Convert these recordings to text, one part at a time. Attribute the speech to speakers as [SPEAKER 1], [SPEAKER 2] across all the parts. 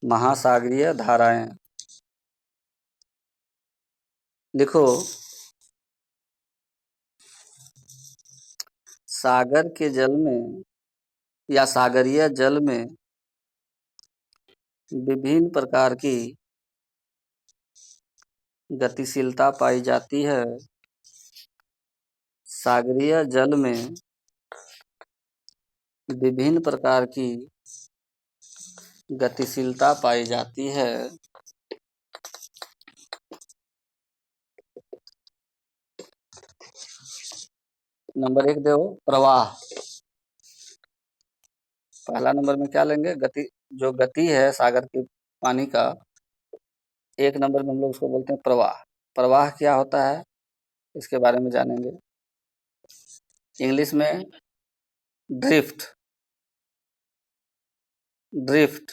[SPEAKER 1] महासागरीय धाराएं। लिखो, सागर के जल में या सागरीय जल में विभिन्न प्रकार की गतिशीलता पाई जाती है। सागरीय जल में विभिन्न प्रकार की गतिशीलता पाई जाती है। नंबर 1 देखो, प्रवाह। पहला नंबर में क्या लेंगे? गति। जो गति है सागर के पानी का, एक नंबर में हम लोग उसको बोलते हैं प्रवाह। प्रवाह क्या होता है इसके बारे में जानेंगे। इंग्लिश में ड्रिफ्ट, ड्रिफ्ट,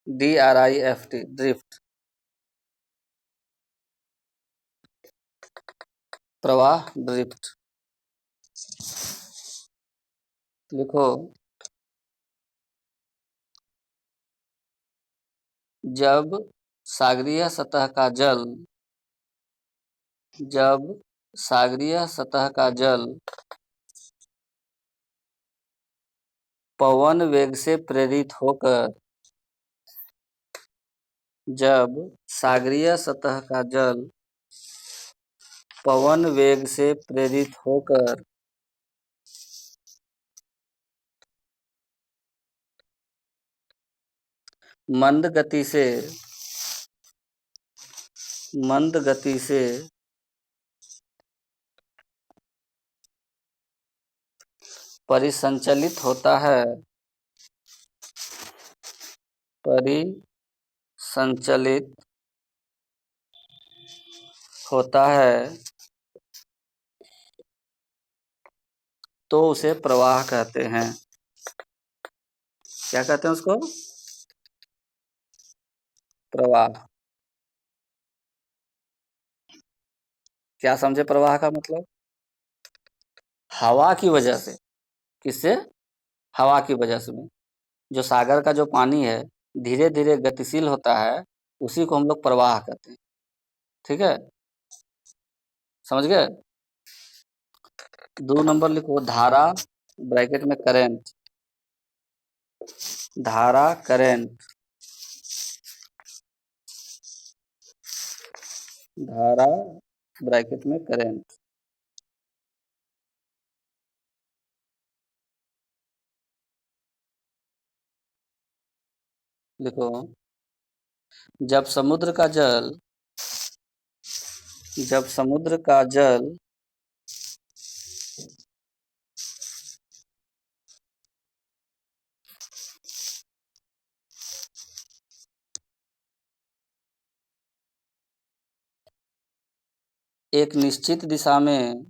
[SPEAKER 1] DRIFT, ड्रिफ्ट, प्रवाह, ड्रिफ्ट। लिखो, जब सागरीय सतह का जल जब सागरीय सतह का जल पवन वेग से प्रेरित होकर जब सागरीय सतह का जल पवन वेग से प्रेरित होकर मंद गति से परिसंचलित होता है, परिसंचलित होता है, तो उसे प्रवाह कहते हैं। क्या कहते हैं उसको? प्रवाह। क्या समझे प्रवाह का मतलब? हवा की वजह से। किससे? हवा की वजह से। जो सागर का जो पानी है धीरे धीरे गतिशील होता है, उसी को हम लोग प्रवाह कहते हैं। ठीक है, समझ गए? 2 नंबर लिखो, धारा, ब्रैकेट में करंट। धारा, करंट। धारा, ब्रैकेट में करंट। लिखो, जब समुद्र का जल जब समुद्र का जल एक निश्चित दिशा में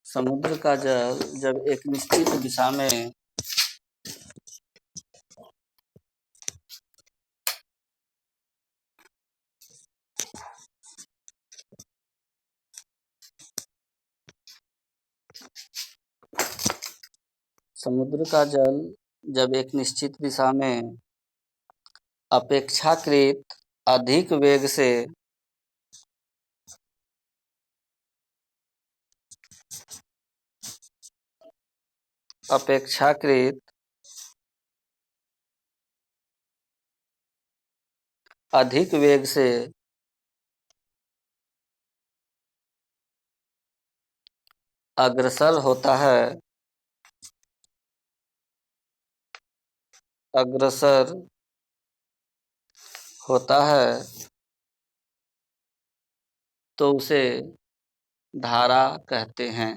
[SPEAKER 1] समुद्र का जल जब एक निश्चित दिशा में समुद्र का जल जब एक निश्चित दिशा में अपेक्षाकृत अधिक वेग से अपेक्षाकृत अधिक वेग से अग्रसर होता है, अग्रसर होता है, तो उसे धारा कहते हैं।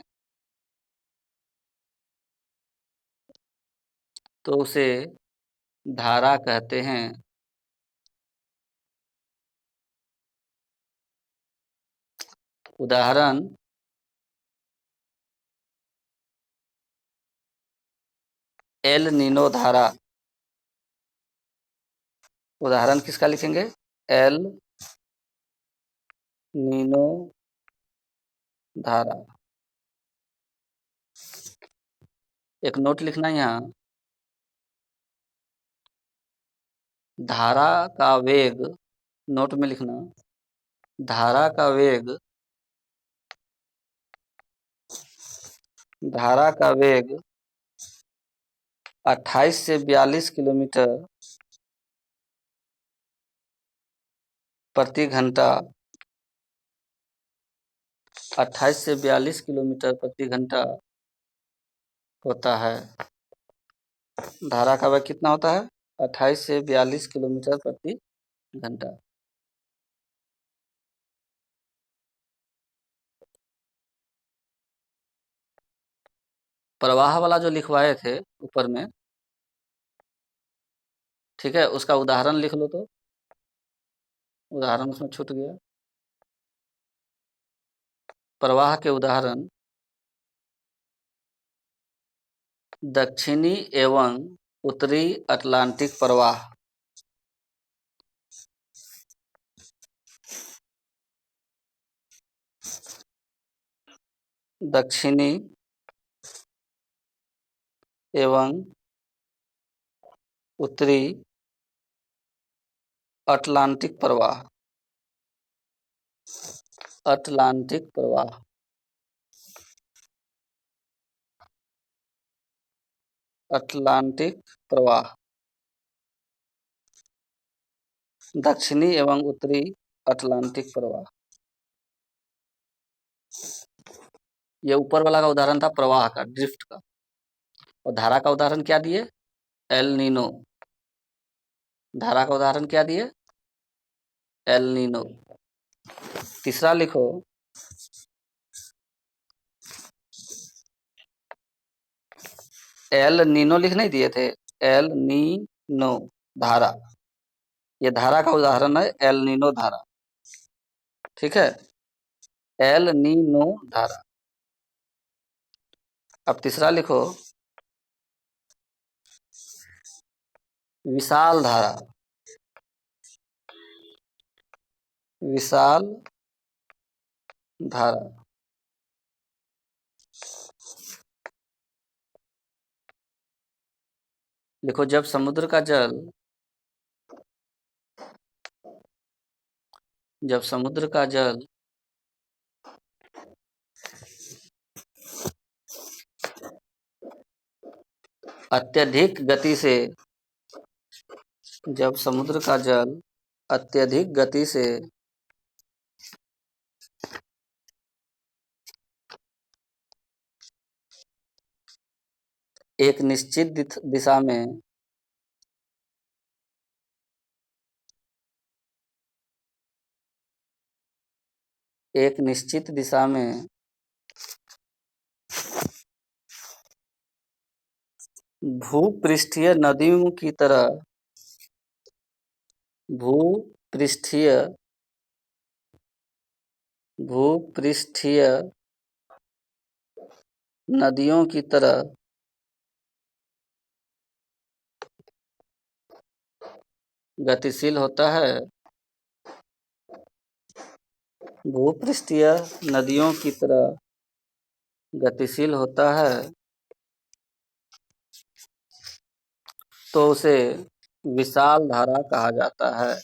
[SPEAKER 1] तो उसे धारा कहते हैं। उदाहरण, एल नीनो धारा। उदाहरण किसका लिखेंगे? एल नीनो धारा। एक नोट लिखना यहाँ, धारा का वेग, नोट में लिखना, धारा का वेग, धारा का वेग 28 से 42 किलोमीटर प्रति घंटा, 28 से 42 किलोमीटर प्रति घंटा होता है। धारा का वेग कितना होता है? 28 से 42 किलोमीटर प्रति घंटा। प्रवाह वाला जो लिखवाए थे ऊपर में, ठीक है, उसका उदाहरण लिख लो तो, उदाहरण उसमें छूट गया। प्रवाह के उदाहरण, दक्षिणी एवं उत्तरी अटलांटिक प्रवाह, दक्षिणी एवं उत्तरी अटलांटिक प्रवाह, अटलांटिक प्रवाह, अटलांटिक प्रवाह, दक्षिणी एवं उत्तरी अटलांटिक प्रवाह। ये ऊपर वाला का उदाहरण था प्रवाह का, ड्रिफ्ट का। और धारा का उदाहरण क्या दिए? El Nino. धारा का उदाहरण क्या दिए? El Nino. तीसरा लिखो, एल नीनो लिख नहीं दिए थे? एल नीनो धारा, ये धारा का उदाहरण है, एल नीनो धारा, ठीक है, एल नीनो धारा। अब तीसरा लिखो, विशाल धारा, विशाल धारा। लिखो, जब समुद्र का जल, जब समुद्र का जल अत्यधिक गति से, जब समुद्र का जल अत्यधिक गति से एक निश्चित दिशा में, एक निश्चित दिशा में भूपृष्ठीय नदियों की तरह, भूपृष्ठीय, भूपृष्ठीय नदियों की तरह गतिशील होता है, भूपृष्ठीय नदियों की तरह गतिशील होता है, तो उसे विशाल धारा कहा जाता है।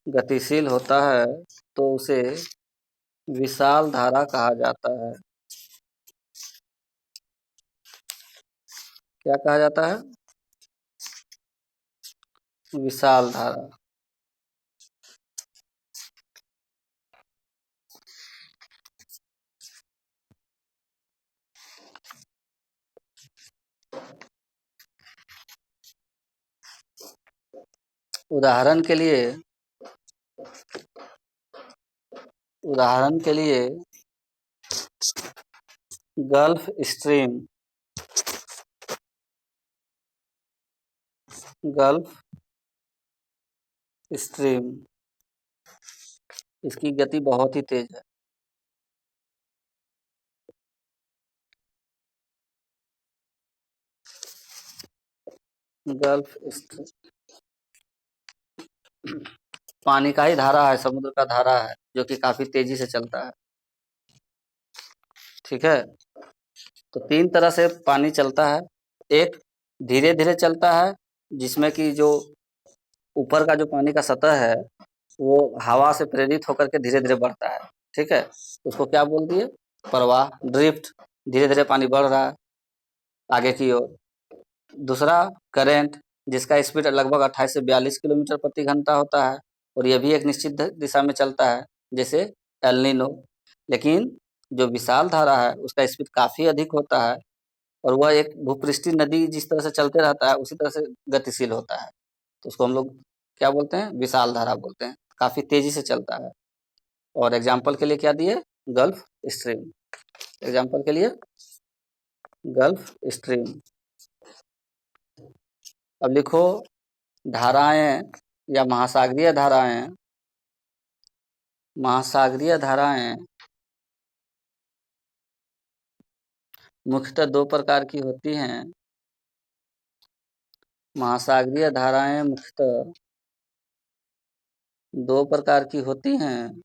[SPEAKER 1] गतिशील होता है तो उसे विशाल धारा कहा जाता है। क्या कहा जाता है? विशाल धारा। उदाहरण के लिए, उदाहरण के लिए गल्फ स्ट्रीम, गल्फ स्ट्रीम, इसकी गति बहुत ही तेज है। गल्फ स्ट्रीम पानी का ही धारा है, समुद्र का धारा है, जो कि काफी तेजी से चलता है। ठीक है, तो तीन तरह से पानी चलता है। एक धीरे धीरे चलता है, जिसमें कि जो ऊपर का जो पानी का सतह है वो हवा से प्रेरित होकर के धीरे-धीरे बढ़ता है, ठीक है? उसको क्या बोल दिए? प्रवाह, ड्रिफ्ट। धीरे-धीरे पानी बढ़ रहा है आगे की ओर। दूसरा करंट, जिसका स्पीड लगभग 28 से 42 किलोमीटर प्रति घंटा होता है और यह भी एक निश्चित दिशा में चलता है, जैसे एल नीनो। लेकिन जो विशाल धारा है उसका स्पीड काफी अधिक होता है और वह एक भूपृष्ठीय नदी जिस तरह से चलते रहता है उसी तरह से गतिशील होता है। तो उसको हम लोग क्या बोलते हैं? विशाल धारा बोलते हैं। काफी तेजी से चलता है। और एग्जाम्पल के लिए क्या दिए? Gulf stream. एग्जाम्पल के लिए गल्फ स्ट्रीम। अब लिखो धाराएं या महासागरीय धाराएं। महासागरीय धाराएं मुख्यतः दो प्रकार की होती हैं। महासागरीय धाराएं मुख्यतः दो प्रकार की होती हैं।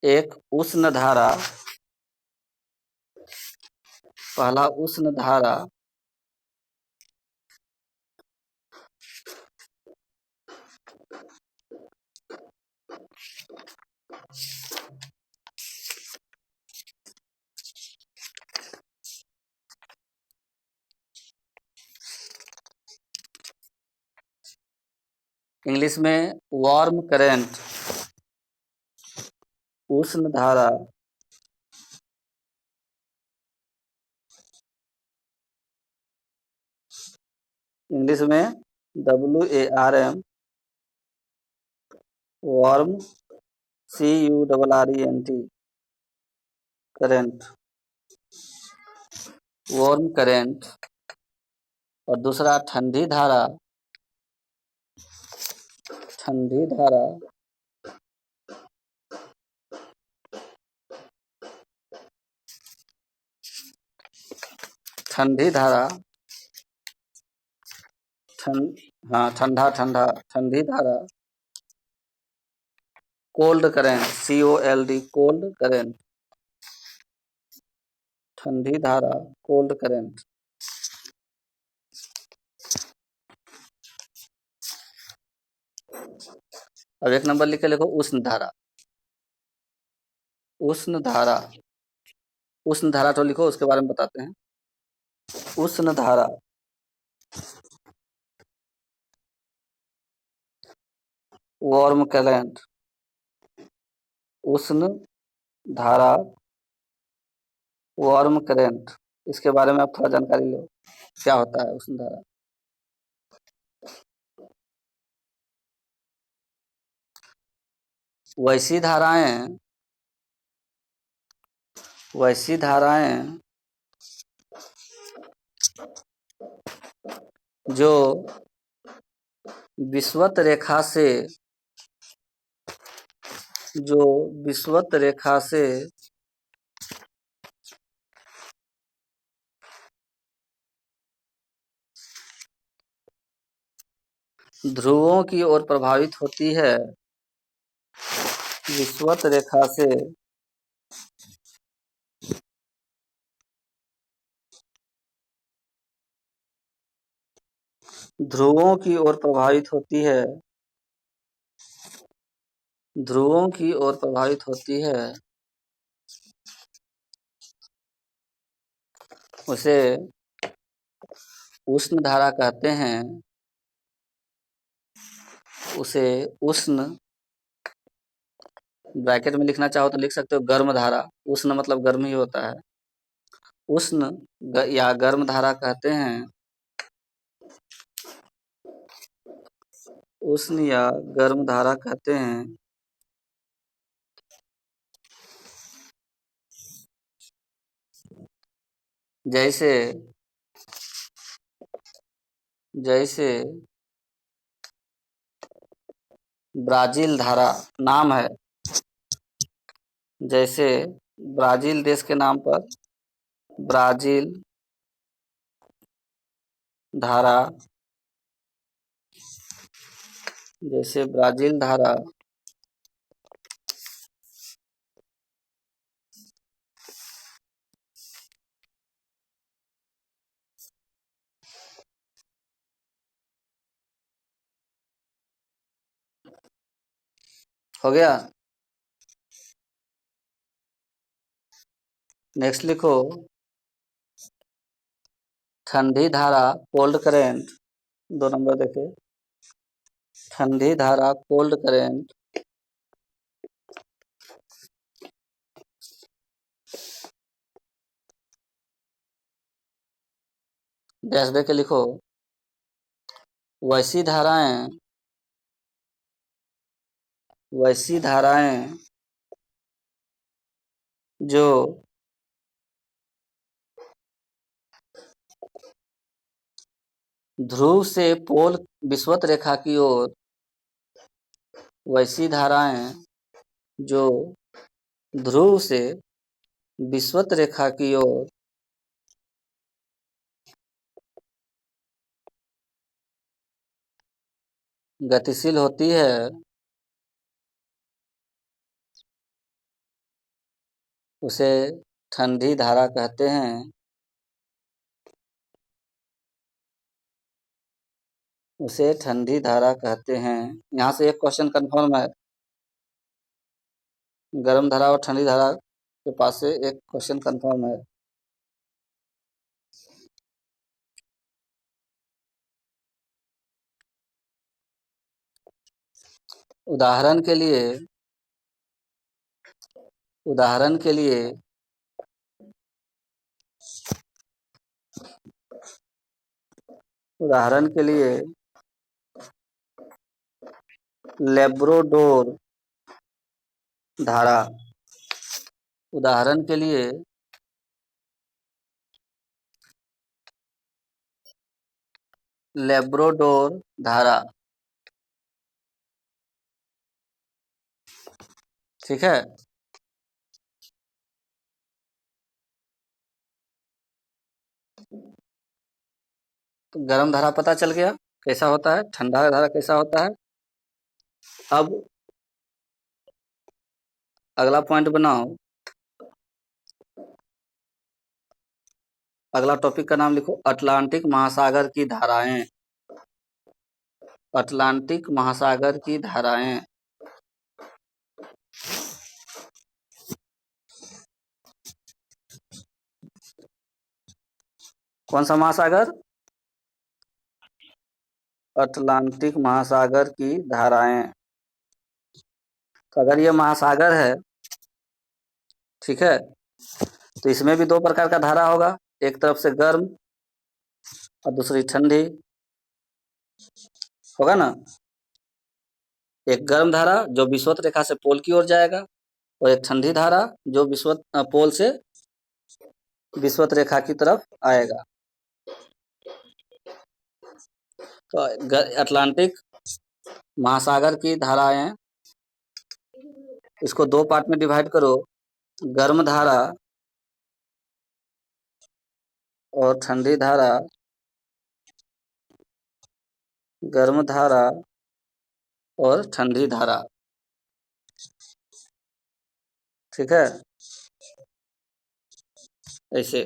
[SPEAKER 1] एक उष्ण धारा, पहला उष्ण धारा इंग्लिश में वार्म करंट, उष्ण धारा। इंग्लिश में WARM, warm, CURRENT, current, warm current. और दूसरा ठंडी धारा, ठंडी धारा, ठंडी धारा, हाँ ठंडा ठंडा, ठंडी धारा। Cold current, COLD, cold current, ठंडी धारा, कोल्ड करंट। अब एक नंबर लिख के लिखो उष्ण धारा। उष्ण धारा, उष्ण धारा तो लिखो, उसके बारे में बताते हैं। उष्ण धारा, वार्म करंट, उष्ण धारा, वार्म करंट। इसके बारे में आप थोड़ा जानकारी लो, क्या होता है उष्ण धारा। वैसी धाराएं, वैसी धाराएं जो विषुवत रेखा से, जो विषुवत रेखा से ध्रुवों की ओर प्रभावित होती है, विषुवत रेखा से ध्रुवों की ओर प्रभावित होती है, ध्रुवों की ओर प्रभावित होती है, उसे उष्ण धारा कहते हैं। उसे उष्ण, ब्रैकेट में लिखना चाहो तो लिख सकते हो गर्म धारा। उष्ण मतलब गर्म ही होता है। उष्ण या गर्म धारा कहते हैं। उष्ण या गर्म धारा कहते हैं। जैसे, जैसे ब्राजील धारा नाम है, जैसे ब्राजील देश के नाम पर ब्राजील धारा, जैसे ब्राजील धारा हो गया। नेक्स्ट लिखो ठंडी धारा कोल्ड करेंट। 2 नंबर देखे ठंडी धारा कोल्ड करेंट डैश दे के लिखो वैसी धाराएं जो ध्रुव से पोल विषुवत रेखा की ओर वैसी धाराएं जो ध्रुव से विषुवत रेखा की ओर गतिशील होती है उसे ठंडी धारा कहते हैं। उसे ठंडी धारा कहते हैं। यहाँ से एक क्वेश्चन कंफर्म है। गर्म धारा और ठंडी धारा के पास से एक क्वेश्चन कंफर्म है। उदाहरण के लिए उदाहरण के लिए उदाहरण के लिए लेब्रोडोर धारा उदाहरण के लिए लेब्रोडोर धारा ठीक है। तो गर्म धारा पता चल गया कैसा होता है, ठंडा धारा कैसा होता है। अब अगला पॉइंट बनाओ। अगला टॉपिक का नाम लिखो अटलांटिक महासागर की धाराएं। अटलांटिक महासागर की धाराएं। कौन सा महासागर? अटलांटिक महासागर की धाराएं। तो अगर ये महासागर है ठीक है, तो इसमें भी 2 प्रकार का धारा होगा, एक तरफ से गर्म और दूसरी ठंडी होगा ना। एक गर्म धारा जो विषुवत रेखा से पोल की ओर जाएगा और एक ठंडी धारा जो विषुवत पोल से विषुवत रेखा की तरफ आएगा। तो अटलांटिक महासागर की धाराएं, इसको 2 पार्ट में डिवाइड करो, गर्म धारा और ठंडी धारा। गर्म धारा और ठंडी धारा ठीक है, ऐसे।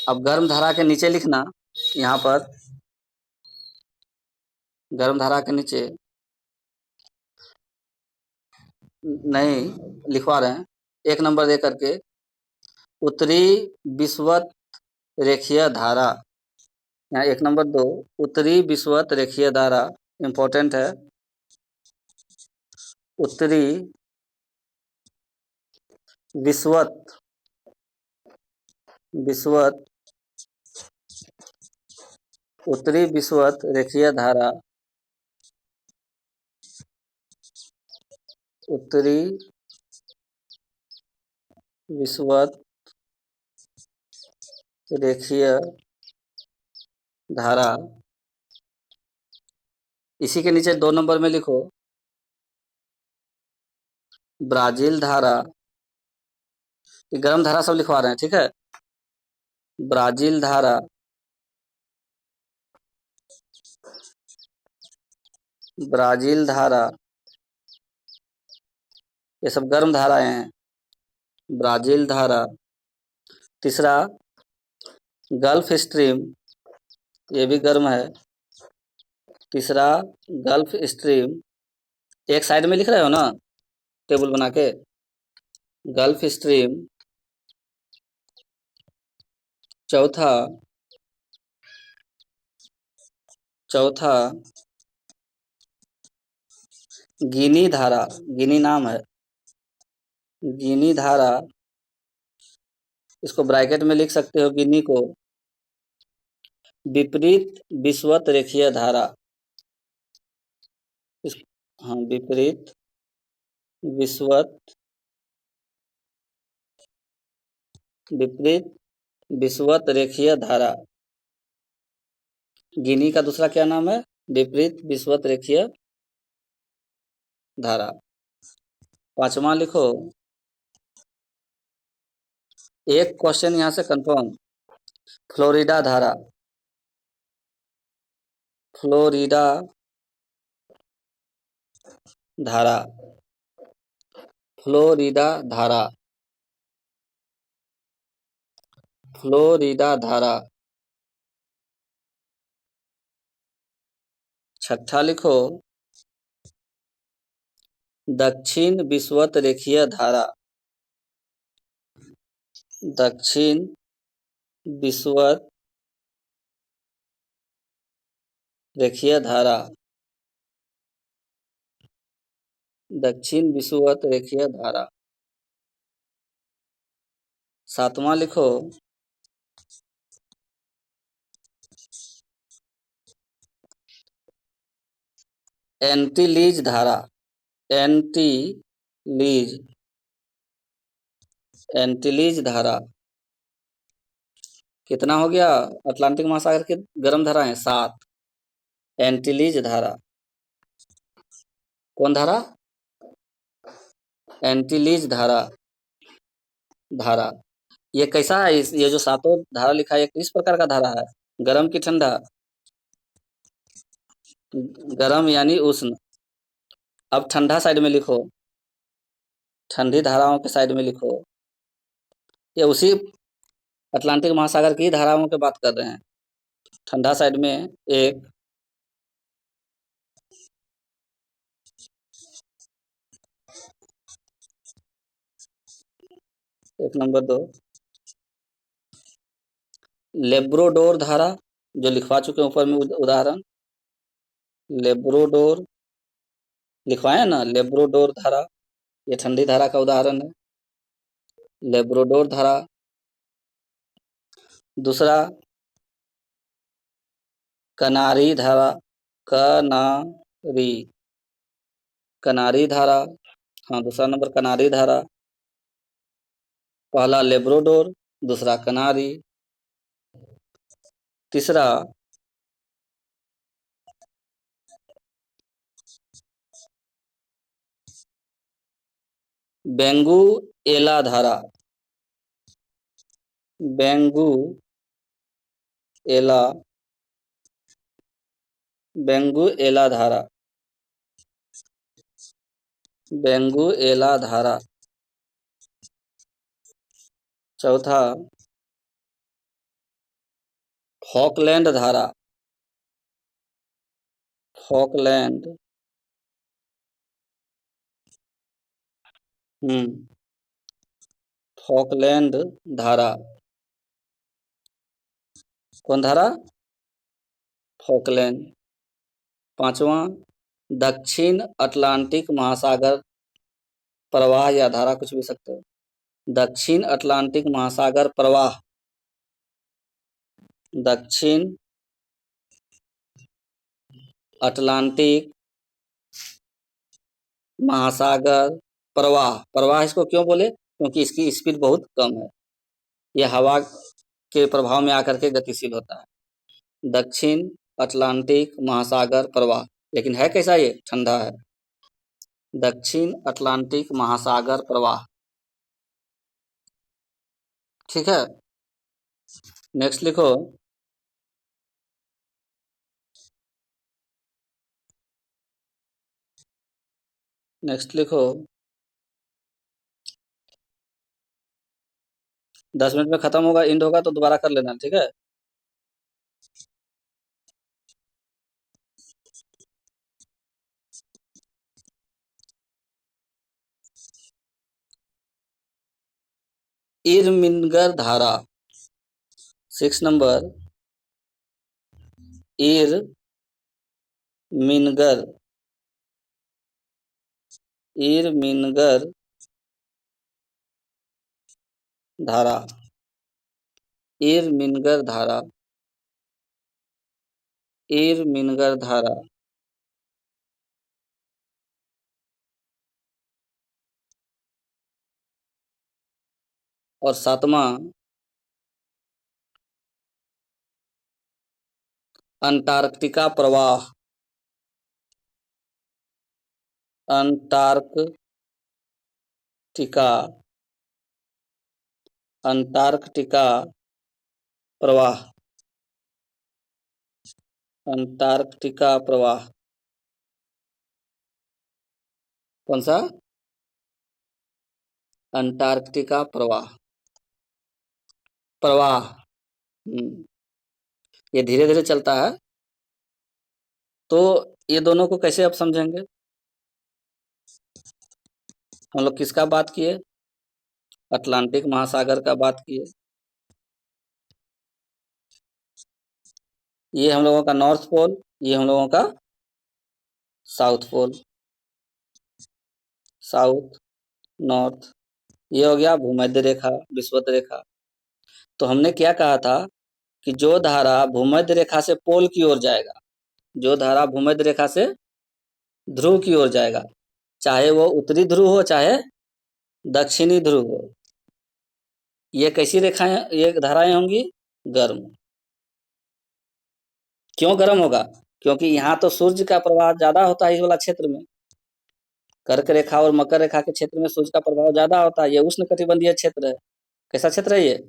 [SPEAKER 1] अब गर्म धारा के नीचे लिखना, यहाँ पर गर्म धारा के नीचे नहीं लिखवा रहे हैं, 1 नंबर दे करके उत्तरी विषुवत रेखीय धारा। यहाँ 1 नंबर दो उत्तरी विषुवत रेखीय धारा इंपॉर्टेंट है। उत्तरी विषुवत विषुवत उत्तरी विषुवत रेखीय धारा। उत्तरी विषुवत रेखीय धारा। इसी के नीचे 2 नंबर में लिखो ब्राजील धारा। ये गर्म धारा सब लिखवा रहे हैं ठीक है। ब्राजील धारा, ब्राजील धारा, ये सब गर्म धाराएं हैं। ब्राजील धारा। तीसरा गल्फ स्ट्रीम, ये भी गर्म है। तीसरा गल्फ स्ट्रीम, एक साइड में लिख रहे हो ना टेबल बना के, गल्फ स्ट्रीम। चौथा चौथा गिनी धारा, गिनी नाम है, गिनी धारा, इसको ब्रैकेट में लिख सकते हो गिनी को, विपरीत विषुवत रेखीय धारा। इस हाँ, विपरीत विषुवत, विपरीत विषुवत रेखीय धारा। गिनी का दूसरा क्या नाम है? विपरीत विषुवत रेखीय धारा। पांचवा लिखो, एक क्वेश्चन यहां से कंफर्म, फ्लोरिडा धारा, फ्लोरिडा धारा, फ्लोरिडा धारा, फ्लोरिडा धारा। छठा लिखो, दक्षिण विषुवत रेखीय धारा, दक्षिण विषुवत रेखीय धारा, दक्षिण विषुवत रेखीय धारा। सातवां लिखो, एंटीलीज धारा, एंटीलीज, एंटीलीज धारा। कितना हो गया? अटलांटिक महासागर की गर्म धारा है 7। एंटीलीज धारा, कौन धारा? एंटीलीज धारा, धारा। ये कैसा है? ये जो सातों धारा लिखा है, ये किस प्रकार का धारा है? गर्म की ठंडा? गर्म यानी उष्ण। अब ठंडा साइड में लिखो, ठंडी धाराओं के साइड में लिखो। ये उसी अटलांटिक महासागर की धाराओं की बात कर रहे हैं। ठंडा साइड में एक नंबर 2 लेब्रोडोर धारा, जो लिखवा चुके ऊपर में उदाहरण, लेब्रोडोर लिखवाए ना, लेब्रोडोर धारा, ये ठंडी धारा का उदाहरण है, लेब्रोडोर धारा। दूसरा कनारी धारा, कनारी, कनारी धारा। हाँ, दूसरा नंबर कनारी धारा। पहला लेब्रोडोर, दूसरा कनारी। तीसरा बेंगू एला धारा, बेंगू एला, बेंगू एला धारा, बेंगू एला धारा। चौथा फॉकलैंड धारा, फॉकलैंड, फॉकलैंड धारा। कौन धारा? फॉकलैंड। पांचवा दक्षिण अटलांटिक महासागर प्रवाह या धारा, कुछ भी सकते हो। दक्षिण अटलांटिक महासागर प्रवाह, दक्षिण अटलांटिक महासागर प्रवाह। प्रवाह इसको क्यों बोले? क्योंकि इसकी स्पीड बहुत कम है, यह हवा के प्रभाव में आकर के गतिशील होता है। दक्षिण अटलांटिक महासागर प्रवाह, लेकिन है कैसा? ये ठंडा है। दक्षिण अटलांटिक महासागर प्रवाह, ठीक है। नेक्स्ट लिखो, नेक्स्ट लिखो, 10 मिनट में खत्म होगा, एंड होगा तो दोबारा कर लेना, ठीक है। इरमिनगर धारा। 6 नंबर, इरमिनगर, इरमिनगर धारा, इरमिनगर धारा, इरमिनगर धारा। और 7वां, अंटार्कटिका प्रवाह, अंटार्कटिका, अंटार्कटिका प्रवाह, अंटार्कटिका प्रवाह। कौन सा? अंटार्कटिका प्रवाह, प्रवाह। ये धीरे धीरे चलता है। तो ये दोनों को कैसे आप समझेंगे? हम लोग किसका बात किए? अटलांटिक महासागर का बात किए। ये हम लोगों का नॉर्थ पोल, ये हम लोगों का साउथ पोल, साउथ, नॉर्थ। ये हो गया भूमध्य रेखा, विषुवत रेखा। तो हमने क्या कहा था कि जो धारा भूमध्य रेखा से पोल की ओर जाएगा, जो धारा भूमध्य रेखा से ध्रुव की ओर जाएगा, चाहे वो उत्तरी ध्रुव हो चाहे दक्षिणी ध्रुव हो, ये कैसी रेखाएं, ये धाराएं होंगी? गर्म। क्यों गर्म होगा? क्योंकि यहाँ तो सूर्य का प्रभाव ज्यादा होता है इस वाला क्षेत्र में। कर्क रेखा और मकर रेखा के क्षेत्र में सूर्य का प्रभाव ज्यादा होता है। ये उष्ण कटिबंधीय क्षेत्र है। कैसा क्षेत्र है ये?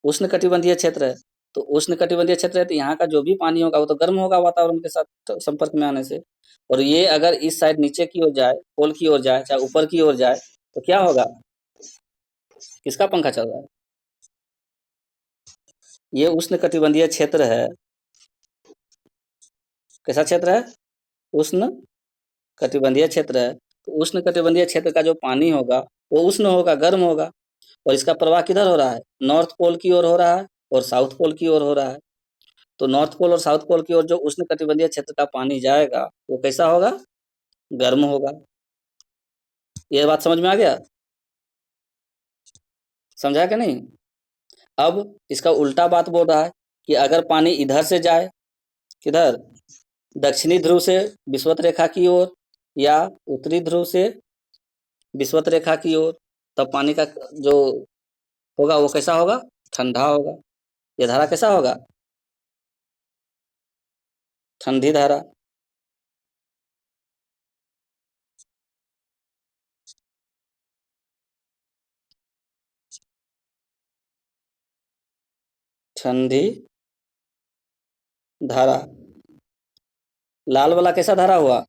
[SPEAKER 1] उष्ण कटिबंधीय क्षेत्र है। तो उष्ण कटिबंधीय क्षेत्र है तो यहाँ का जो भी पानी होगा वो तो गर्म होगा वातावरण के साथ संपर्क में आने से। और ये अगर इस साइड नीचे की ओर जाए, पोल की ओर जाए, चाहे ऊपर की ओर जाए, तो क्या होगा? किसका पंखा चल रहा है? ये उष्ण कटिबंधीय क्षेत्र है। कैसा क्षेत्र है? उष्ण कटिबंधीय क्षेत्र है। तो उष्ण कटिबंधीय क्षेत्र का जो पानी होगा वो उष्ण होगा, गर्म होगा। और इसका प्रवाह किधर हो रहा है? नॉर्थ पोल की ओर हो रहा है और साउथ पोल की ओर हो रहा है। तो नॉर्थ पोल और साउथ पोल की ओर जो उष्ण कटिबंधीय क्षेत्र का पानी जाएगा वो कैसा होगा? गर्म होगा। ये बात समझ में आ गया? समझा कि नहीं? अब इसका उल्टा बात बोल रहा है कि अगर पानी इधर से जाए, किधर? दक्षिणी ध्रुव से विषुवत रेखा की ओर या उत्तरी ध्रुव से विषुवत रेखा की ओर, तब पानी का जो होगा वो कैसा होगा? ठंडा होगा। ये धारा कैसा होगा? ठंडी धारा। ठंडी धारा। लाल वाला कैसा धारा हुआ?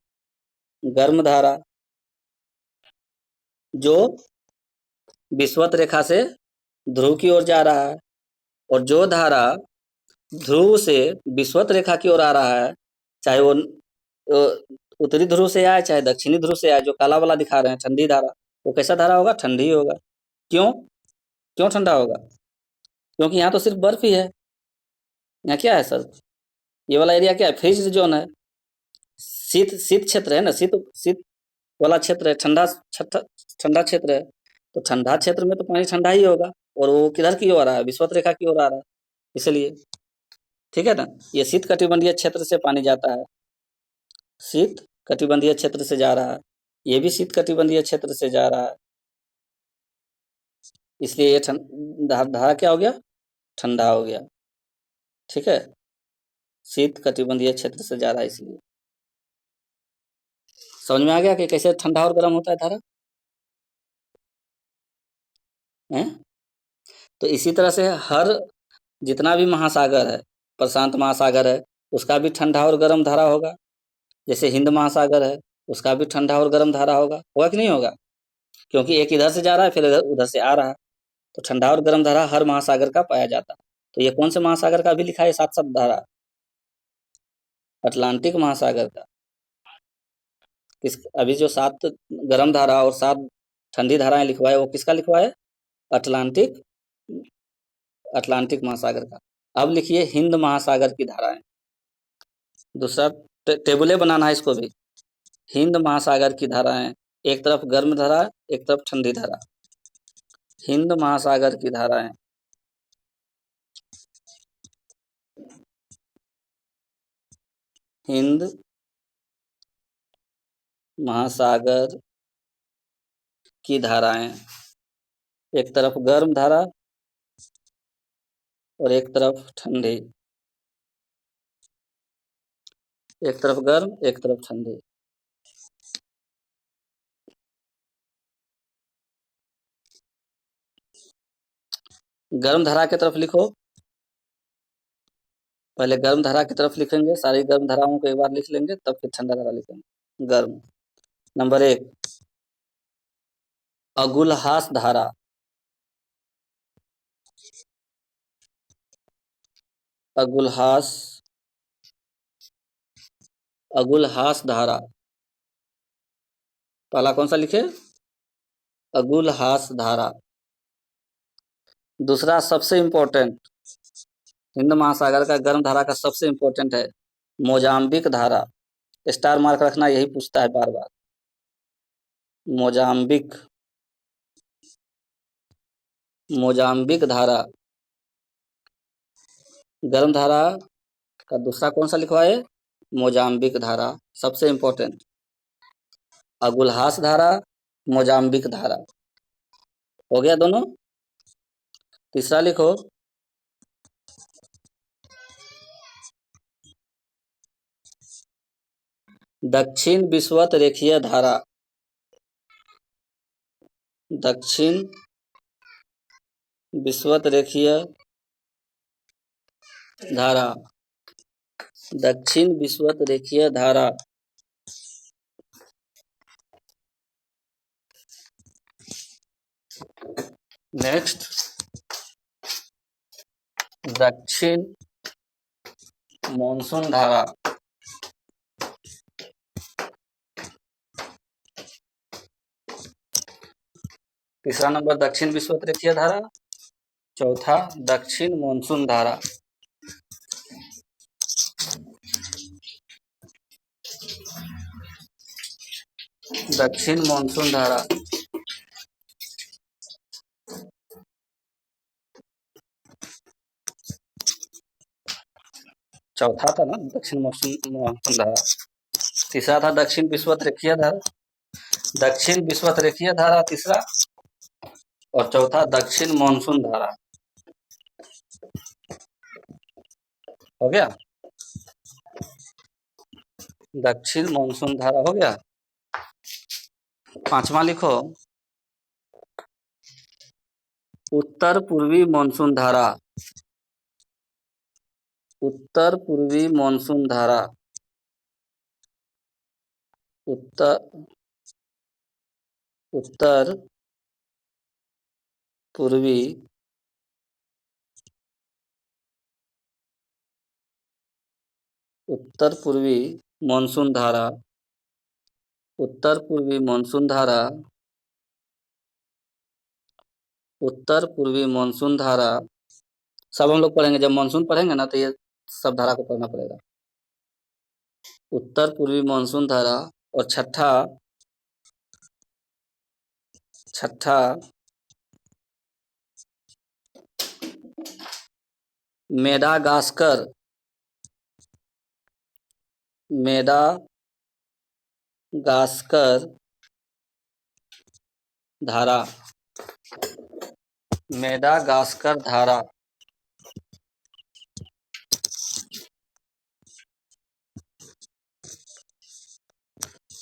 [SPEAKER 1] गर्म धारा, जो विषुवत रेखा से ध्रुव की ओर जा रहा है। और जो धारा ध्रुव से विषुवत रेखा की ओर आ रहा है, चाहे वो उत्तरी ध्रुव से आए चाहे दक्षिणी ध्रुव से आए, जो काला वाला दिखा रहे हैं ठंडी धारा, वो कैसा धारा होगा? ठंडी होगा। क्यों? क्यों ठंडा होगा? क्योंकि यहाँ तो सिर्फ बर्फ ही है। यहाँ क्या है सर? ये वाला एरिया क्या है? फ्रीज जोन है। शीत शीत क्षेत्र है ना, शीत शीत वाला क्षेत्र है, ठंडा ठंडा क्षेत्र है। तो ठंडा क्षेत्र में तो पानी ठंडा ही होगा। और वो किधर की ओर आ रहा है? विषुवत रेखा की ओर आ रहा है, इसलिए। ठीक है ना? ये शीत कटिबंधीय क्षेत्र से पानी जाता है, शीत कटिबंधीय क्षेत्र से जा रहा है। ये भी शीत कटिबंधीय क्षेत्र से जा रहा है, इसलिए ये धारा क्या हो गया? ठंडा हो गया। ठीक है? शीत कटिबंधीय क्षेत्र से जा रहा है इसलिए। समझ में आ गया कि कैसे ठंडा और गर्म होता है धारा? हैं? तो इसी तरह से हर जितना भी महासागर है, प्रशांत महासागर है, उसका भी ठंडा और गर्म धारा होगा। जैसे हिंद महासागर है, उसका भी ठंडा और गर्म धारा होगा। होगा कि नहीं होगा? क्योंकि एक इधर से जा रहा है फिर इधर उधर से आ रहा है। तो ठंडा और गर्म धारा हर महासागर का पाया जाता है। तो ये कौन से महासागर का भी लिखा है? 7 धारा। अटलांटिक महासागर का। किस अभी जो 7 गर्म धारा और 7 ठंडी धाराएं लिखवाए वो किसका लिखवाए? अटलांटिक अटलांटिक महासागर का। अब लिखिए हिंद महासागर की धाराएं। दूसरा टेबुलें बनाना है इसको भी। हिंद महासागर की धाराएं, एक तरफ गर्म धारा, एक तरफ ठंडी धारा। हिंद महासागर की धाराएं, हिंद महासागर की धाराएं, एक तरफ गर्म धारा और एक तरफ ठंडी, एक तरफ गर्म एक तरफ ठंडी। गर्म धारा की तरफ लिखो। पहले गर्म धारा की तरफ लिखेंगे, सारी गर्म धाराओं को एक बार लिख लेंगे, तब फिर ठंडा धारा लिखेंगे। गर्म, नंबर 1 अगुलहास धारा। अगुलहास, अगुलहास धारा, पहला कौन सा लिखे? अगुलहास धारा। दूसरा सबसे इंपॉर्टेंट, हिंद महासागर का गर्म धारा का सबसे इंपॉर्टेंट है मोजाम्बिक धारा। स्टार मार्क रखना, यही पूछता है बार बार। मोजाम्बिक, मोजाम्बिक धारा। गर्म धारा का दूसरा कौन सा लिखवाए? मोजाम्बिक धारा, सबसे इंपॉर्टेंट। अगुलहास धारा, मोजाम्बिक धारा, हो गया दोनों। तीसरा लिखो दक्षिण विषुवत रेखीय धारा। दक्षिण विषुवत रेखीय धारा, दक्षिण विषुवत रेखीय धारा। नेक्स्ट दक्षिण मॉनसून धारा। तीसरा नंबर दक्षिण विषुवत रेखीय धारा, चौथा दक्षिण मॉनसून धारा। दक्षिण मॉनसून धारा, चौथा था ना दक्षिण मॉनसून धारा। तीसरा था दक्षिण विषुवत रेखीय धारा, दक्षिण विषुवत रेखीय धारा तीसरा, और चौथा दक्षिण मॉनसून धारा। हो गया, दक्षिण मॉनसून धारा हो गया। पांचवा लिखो उत्तर पूर्वी मॉनसून धारा। उत्तर पूर्वी मॉनसून धारा, उत्तर उत्तर पूर्वी उत्तर पूर्वी मॉनसून धारा, उत्तर पूर्वी मॉनसून धारा, उत्तर पूर्वी मॉनसून धारा। सब हम लोग पढ़ेंगे, जब मॉनसून पढ़ेंगे ना तो ये सब धारा को पढ़ना पड़ेगा। उत्तर पूर्वी मॉनसून धारा। और छठा, छठा मेडागास्कर, मेडागास्कर धारा, मेडागास्कर धारा।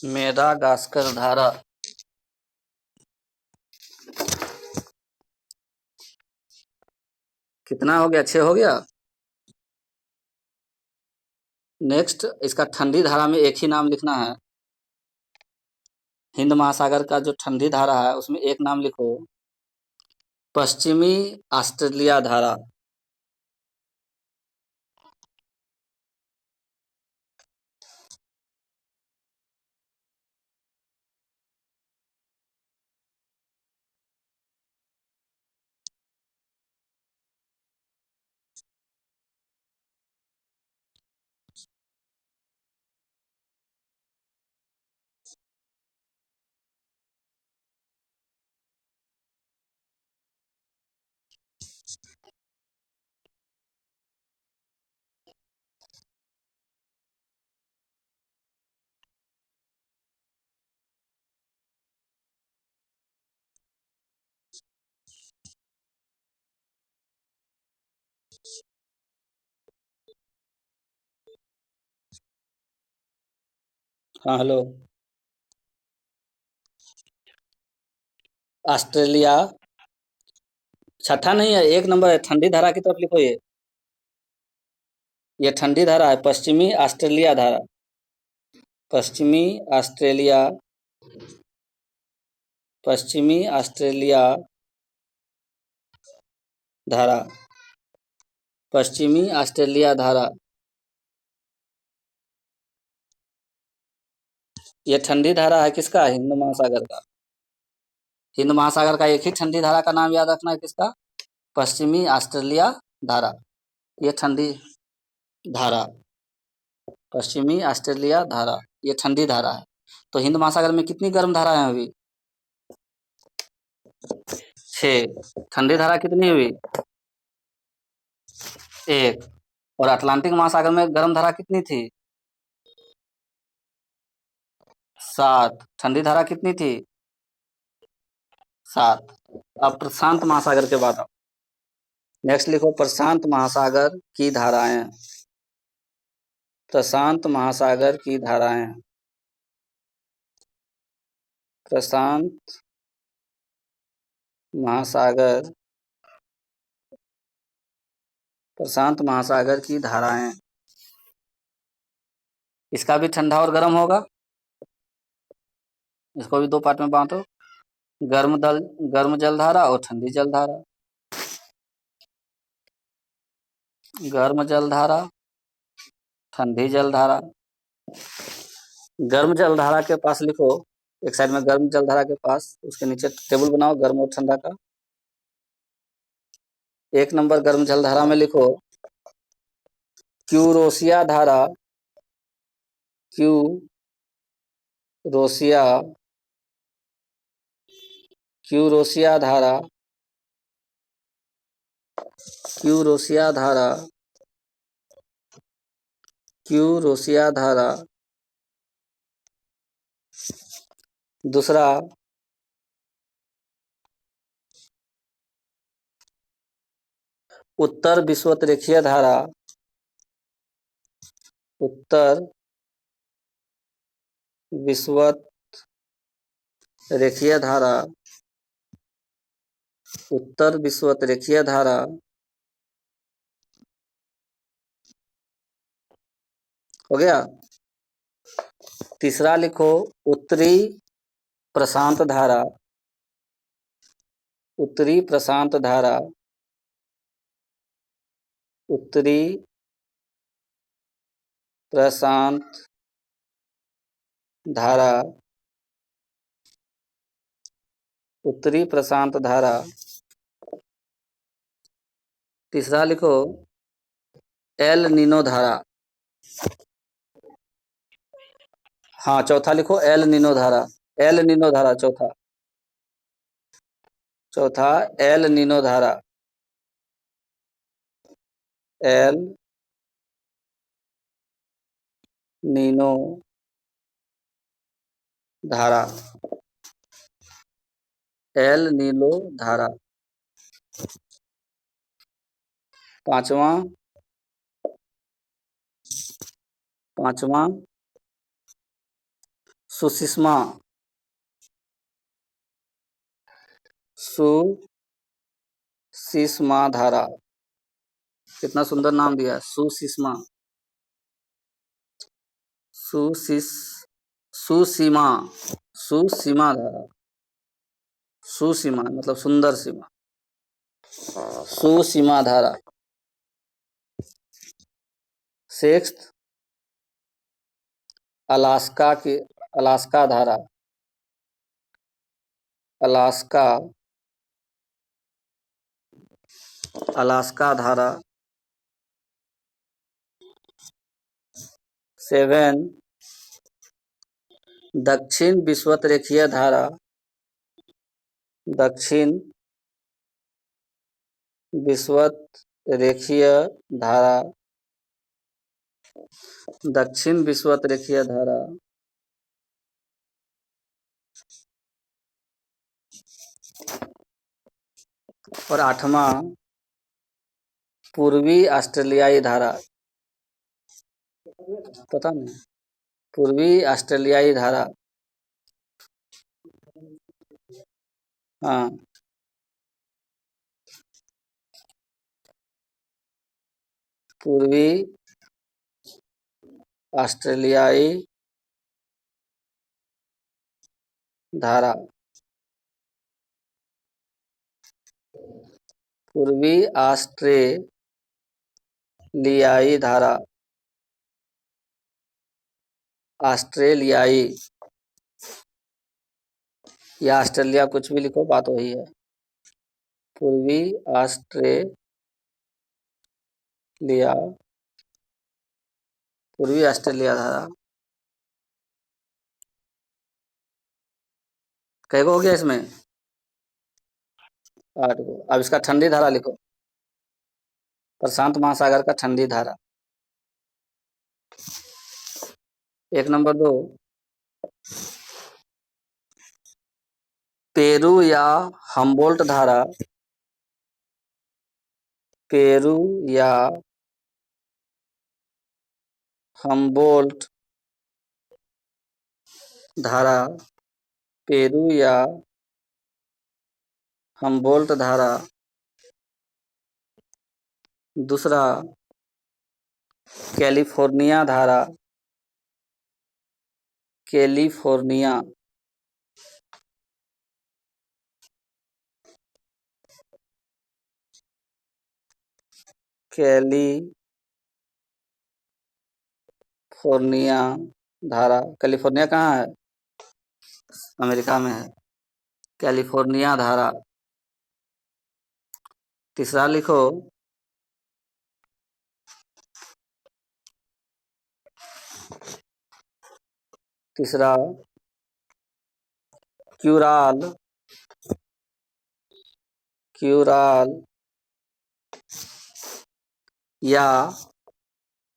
[SPEAKER 1] मेडागास्कर धारा। कितना हो गया? 6 हो गया। नेक्स्ट इसका ठंडी धारा में एक ही नाम लिखना है। हिंद महासागर का जो ठंडी धारा है उसमें एक नाम लिखो, पश्चिमी ऑस्ट्रेलिया धारा। हाँ हेलो। ऑस्ट्रेलिया। छठा नहीं है, एक नंबर है, ठंडी धारा की तरफ लिखो ये ठंडी धारा है, पश्चिमी ऑस्ट्रेलिया धारा। पश्चिमी ऑस्ट्रेलिया। पश्चिमी ऑस्ट्रेलिया धारा। पश्चिमी ऑस्ट्रेलिया धारा। ये ठंडी धारा है किसका? हिंद महासागर का। हिंद महासागर का एक ही ठंडी धारा का नाम याद रखना है, किसका? पश्चिमी ऑस्ट्रेलिया धारा। ये ठंडी धारा, पश्चिमी ऑस्ट्रेलिया धारा, ये ठंडी धारा है। तो हिंद महासागर में कितनी गर्म धारा है अभी? 6। ठंडी धारा कितनी हुई? 1। और अटलांटिक महासागर में गर्म धारा कितनी थी? 7। ठंडी धारा कितनी थी? 7। अब प्रशांत महासागर के बाद आओ। नेक्स्ट लिखो प्रशांत महासागर की धाराएं। प्रशांत महासागर की धाराएं। प्रशांत महासागर। प्रशांत महासागर की धाराएं। इसका भी ठंडा और गर्म होगा। इसको भी 2 पार्ट में बांटो, गर्म जल धारा और ठंडी जल धारा। गर्म जल धारा, ठंडी जल धारा। गर्म जल धारा के पास लिखो, एक साइड में गर्म जल धारा के पास, उसके नीचे टेबल बनाओ गर्म और ठंडा का। 1 नंबर गर्म जल धारा में लिखो क्यूरोसिया धारा। क्यूरोसिया। क्यूरोसिया धारा। क्यूरोसिया धारा। क्यूरोसिया धारा। दूसरा उत्तर विषुवत-रेखीय धारा। उत्तर विषुवत-रेखीय धारा। उत्तर विषुवत-रेखीय धारा। हो गया। तीसरा लिखो उत्तरी प्रशांत धारा। उत्तरी प्रशांत धारा। उत्तरी प्रशांत धारा। उत्तरी प्रशांत धारा। तीसरा लिखो एल नीनो धारा। हाँ चौथा लिखो एल नीनो धारा। एल नीनो धारा चौथा। चौथा एल नीनो धारा। एल नीनो धारा। एल नीनो धारा। पांचवा सुषिमा। सुषिमा धारा। कितना सुंदर नाम दिया है, सुषिमा। सुसीमा। सुसीमा धारा। सुसीमा मतलब सुंदर सीमा। सुसीमा धारा। 6 अलास्का धारा। अलास्का। अलास्का धारा। 7 दक्षिण विषुवत-रेखीय धारा। दक्षिण विषुवत-रेखीय धारा। दक्षिण विषुवत-रेखीय धारा। और 8वां पूर्वी ऑस्ट्रेलियाई धारा, पता नहीं। पूर्वी ऑस्ट्रेलियाई धारा। हाँ। पूर्वी ऑस्ट्रेलियाई धारा। पूर्वी ऑस्ट्रेलियाई धारा। ऑस्ट्रेलियाई या ऑस्ट्रेलिया, कुछ भी लिखो, बात वही है। पूर्वी ऑस्ट्रेलिया, पूर्वी ऑस्ट्रेलिया धारा। कै गो हो गया इसमें? 8 गो। अब इसका ठंडी धारा लिखो। प्रशांत महासागर का ठंडी धारा। 1 नंबर 2, पेरू या हम्बोल्ट धारा। पेरू या हम्बोल्ट धारा। पेरू या हम्बोल्ट धारा। दूसरा, कैलिफोर्निया धारा। कैलिफोर्निया। कैलिफोर्निया धारा। कैलिफोर्निया कहाँ है? अमेरिका में है। कैलिफोर्निया धारा। तीसरा लिखो, तीसरा, क्यूराल। क्यूराल या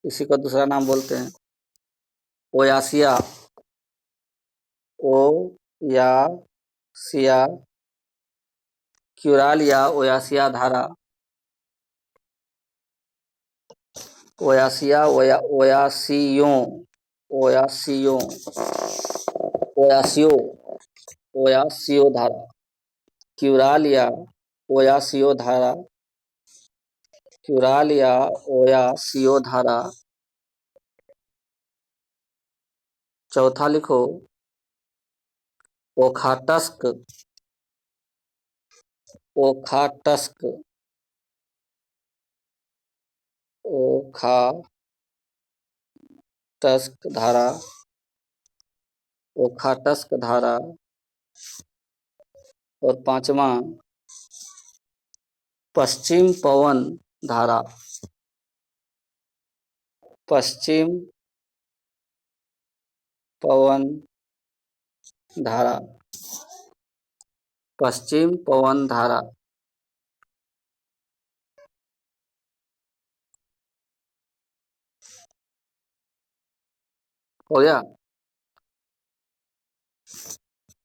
[SPEAKER 1] इसी को दूसरा नाम बोलते हैं ओयासिया। ओयासिया। क्यूराल या ओयासिया धारा। ओयासिया, ओयासियों, ओयासियों, ओयासियो, ओयासियो धारा। क्यूराल या ओयासियो धारा। क्यूराल या ओयासियो धारा। चौथा लिखो, ओखाटस्क। ओखाटस्क। ओखाटस्क धारा। ओखाटस्क धारा। और पांचवा, पश्चिम पवन धारा। पश्चिम पवन धारा। पश्चिम पवन धारा। हो गया?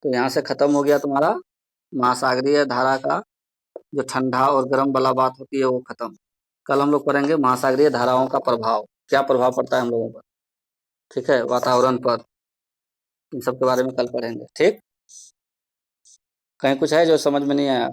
[SPEAKER 1] तो यहाँ से खत्म हो गया तुम्हारा महासागरीय धारा का जो ठंडा और गर्म वाला बात होती है वो खत्म। कल हम लोग पढ़ेंगे महासागरीय धाराओं का प्रभाव, क्या प्रभाव पड़ता है हम लोगों पर, ठीक है, वातावरण पर। इन सब के बारे में कल पढ़ेंगे, ठीक। कहीं कुछ है जो समझ में नहीं आया?